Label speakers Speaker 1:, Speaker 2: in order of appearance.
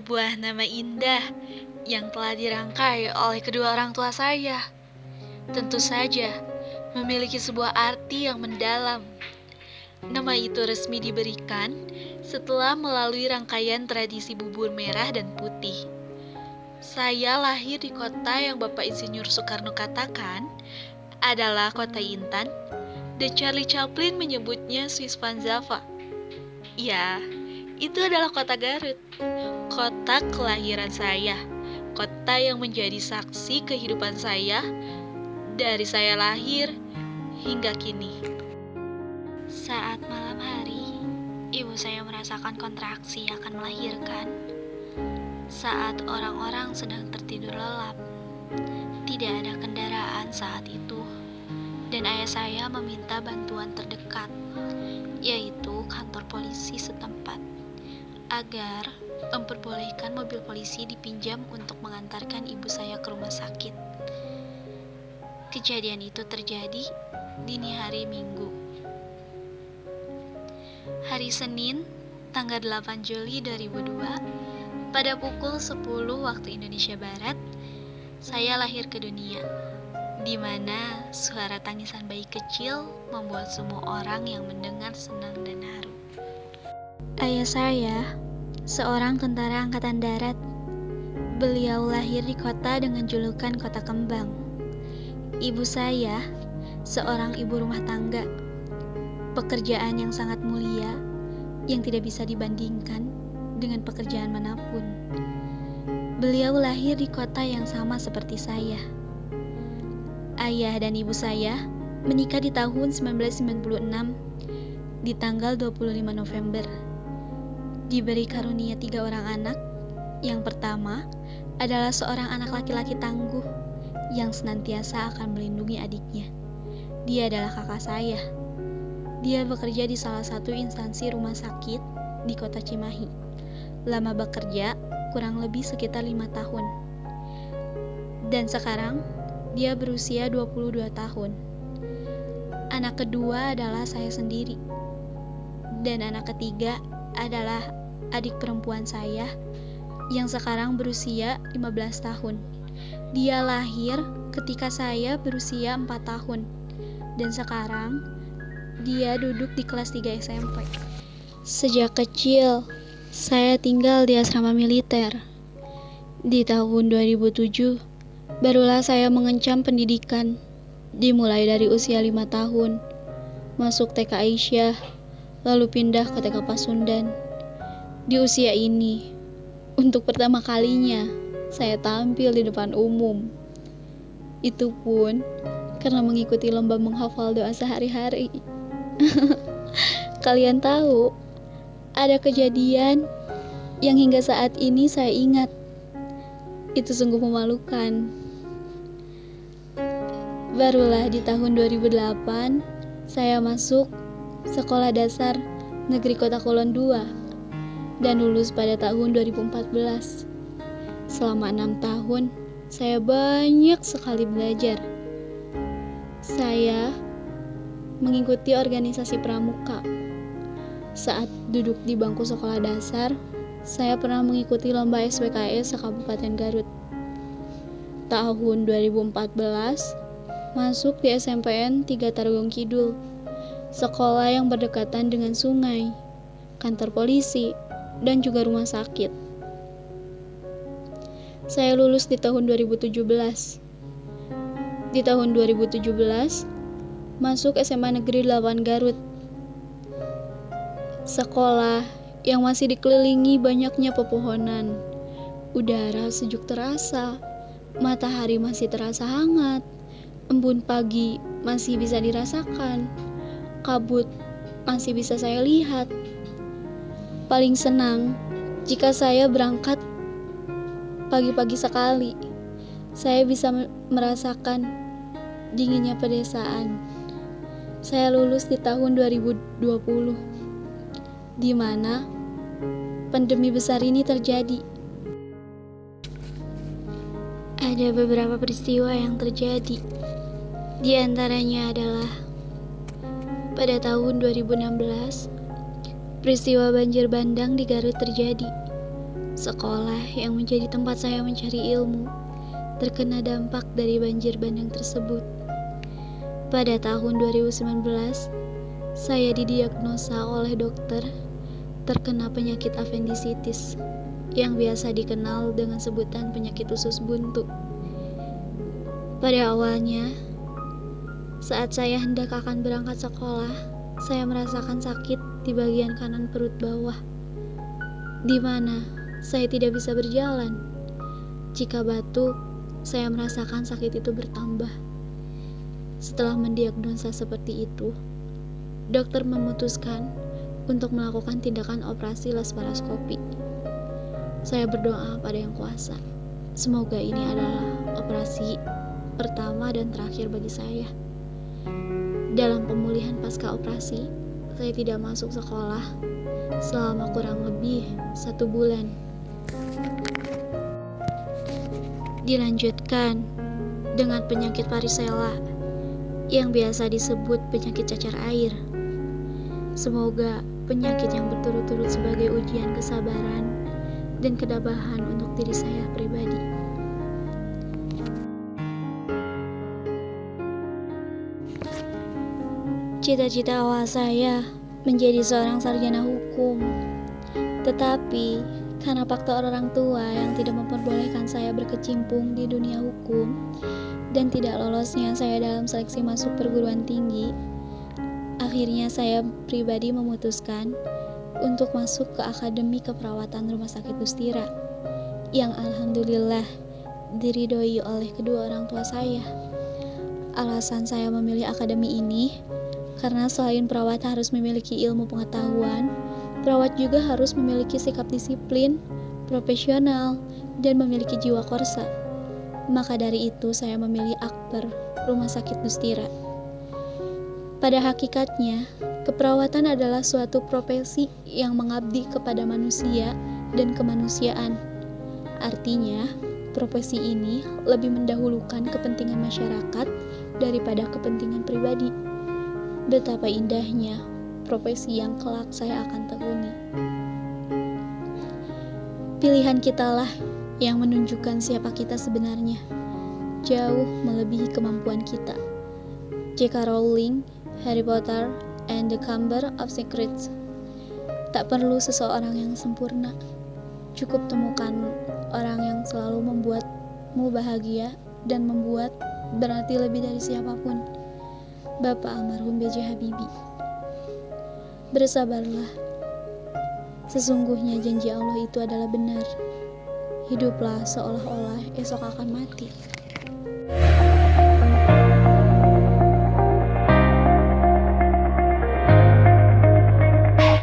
Speaker 1: sebuah nama indah yang telah dirangkai oleh kedua orang tua saya. Tentu saja memiliki sebuah arti yang mendalam. Nama itu resmi diberikan setelah melalui rangkaian tradisi bubur merah dan putih. Saya lahir di kota yang Bapak Insinyur Soekarno katakan adalah kota Intan, dan Charlie Chaplin menyebutnya Swiss Van Java. Ya, itu adalah kota Garut, kota kelahiran saya, kota yang menjadi saksi kehidupan saya dari saya lahir hingga kini. Saat malam hari, ibu saya merasakan kontraksi akan melahirkan. Saat orang-orang sedang tertidur lelap, tidak ada kendaraan saat itu, dan ayah saya meminta bantuan terdekat, yaitu kantor polisi setempat, agar memperbolehkan mobil polisi dipinjam untuk mengantarkan ibu saya ke rumah sakit. Kejadian itu terjadi dini hari Minggu. Hari Senin, tanggal 8 Juli 2002, pada pukul 10 waktu Indonesia Barat, saya lahir ke dunia, di mana suara tangisan bayi kecil membuat semua orang yang mendengar senang dan haru. Ayah saya seorang tentara angkatan darat. Beliau lahir di kota dengan julukan Kota Kembang. Ibu saya seorang ibu rumah tangga. Pekerjaan yang sangat mulia yang tidak bisa dibandingkan dengan pekerjaan manapun. Beliau lahir di kota yang sama seperti saya. Ayah dan ibu saya menikah di tahun 1996 di tanggal 25 November. Diberi karunia 3 orang anak. Yang pertama adalah seorang anak laki-laki tangguh yang senantiasa akan melindungi adiknya. Dia adalah kakak saya. Dia bekerja di salah satu instansi rumah sakit di kota Cimahi. Lama bekerja kurang lebih sekitar 5 tahun. Dan sekarang dia berusia 22 tahun. Anak kedua adalah saya sendiri. Dan anak ketiga adalah adik perempuan saya yang sekarang berusia 15 tahun. Dia lahir ketika saya berusia 4 tahun. Dan sekarang dia duduk di kelas 3 SMP. Sejak kecil, saya tinggal di asrama militer. Di tahun 2007, barulah saya mengencam pendidikan. Dimulai dari usia 5 tahun, masuk TK Aisyah, lalu pindah ke TK Pasundan. Di usia ini, untuk pertama kalinya, saya tampil di depan umum. Itu pun karena mengikuti lomba menghafal doa sehari-hari. Kalian tahu, ada kejadian yang hingga saat ini saya ingat. Itu sungguh memalukan. Barulah di tahun 2008, saya masuk Sekolah Dasar Negeri Kota Kulon II dan lulus pada tahun 2014. Selama 6 tahun, saya banyak sekali belajar. Saya mengikuti organisasi pramuka. Saat duduk di bangku sekolah dasar, saya pernah mengikuti lomba SPKS se-Kabupaten Garut. Tahun 2014, masuk di SMPN 3 Tarogong Kidul, sekolah yang berdekatan dengan sungai, kantor polisi, dan juga rumah sakit. Saya lulus di tahun 2017. Di tahun 2017, masuk SMA Negeri 8 Garut. Sekolah yang masih dikelilingi banyaknya pepohonan. Udara sejuk terasa, matahari masih terasa hangat, embun pagi masih bisa dirasakan, kabut masih bisa saya lihat. Paling senang jika saya berangkat pagi-pagi sekali. Saya bisa merasakan dinginnya pedesaan. Saya lulus di tahun 2020, di mana pandemi besar ini terjadi. Ada beberapa peristiwa yang terjadi. Di antaranya adalah pada tahun 2016, peristiwa banjir bandang di Garut terjadi. Sekolah yang menjadi tempat saya mencari ilmu terkena dampak dari banjir bandang tersebut. Pada tahun 2019, saya didiagnosa oleh dokter terkena penyakit apendisitis yang biasa dikenal dengan sebutan penyakit usus buntu. Pada awalnya, saat saya hendak akan berangkat sekolah, saya merasakan sakit di bagian kanan perut bawah, di mana saya tidak bisa berjalan. Jika batuk, saya merasakan sakit itu bertambah. Setelah mendiagnosa seperti itu, dokter memutuskan untuk melakukan tindakan operasi laparoskopi. Saya berdoa pada Yang Kuasa, semoga ini adalah operasi pertama dan terakhir bagi saya. Dalam pemulihan pasca operasi, saya tidak masuk sekolah selama kurang lebih 1 bulan. Dilanjutkan dengan penyakit varisela yang biasa disebut penyakit cacar air. Semoga penyakit yang berturut-turut sebagai ujian kesabaran dan kedabahan untuk diri saya pribadi. Cita-cita awal saya menjadi seorang sarjana hukum, tetapi karena faktor orang tua yang tidak memperbolehkan saya berkecimpung di dunia hukum dan tidak lolosnya saya dalam seleksi masuk perguruan tinggi, akhirnya saya pribadi memutuskan untuk masuk ke Akademi Keperawatan Rumah Sakit Dustira yang alhamdulillah diridhoi oleh kedua orang tua saya. Alasan saya memilih akademi ini karena selain perawat harus memiliki ilmu pengetahuan, perawat juga harus memiliki sikap disiplin, profesional, dan memiliki jiwa korsa. Maka dari itu saya memilih Akper, Rumah Sakit Dustira. Pada hakikatnya, keperawatan adalah suatu profesi yang mengabdi kepada manusia dan kemanusiaan. Artinya, profesi ini lebih mendahulukan kepentingan masyarakat daripada kepentingan pribadi. Betapa indahnya profesi yang kelak saya akan tekuni. Pilihan kitalah yang menunjukkan siapa kita sebenarnya, jauh melebihi kemampuan kita. J.K. Rowling, Harry Potter and the Chamber of Secrets. Tak perlu seseorang yang sempurna, cukup temukan orang yang selalu membuatmu bahagia dan membuat berarti lebih dari siapapun. Bapak almarhum B.J. Habibie. Bersabarlah, sesungguhnya janji Allah itu adalah benar. Hiduplah seolah-olah esok akan mati.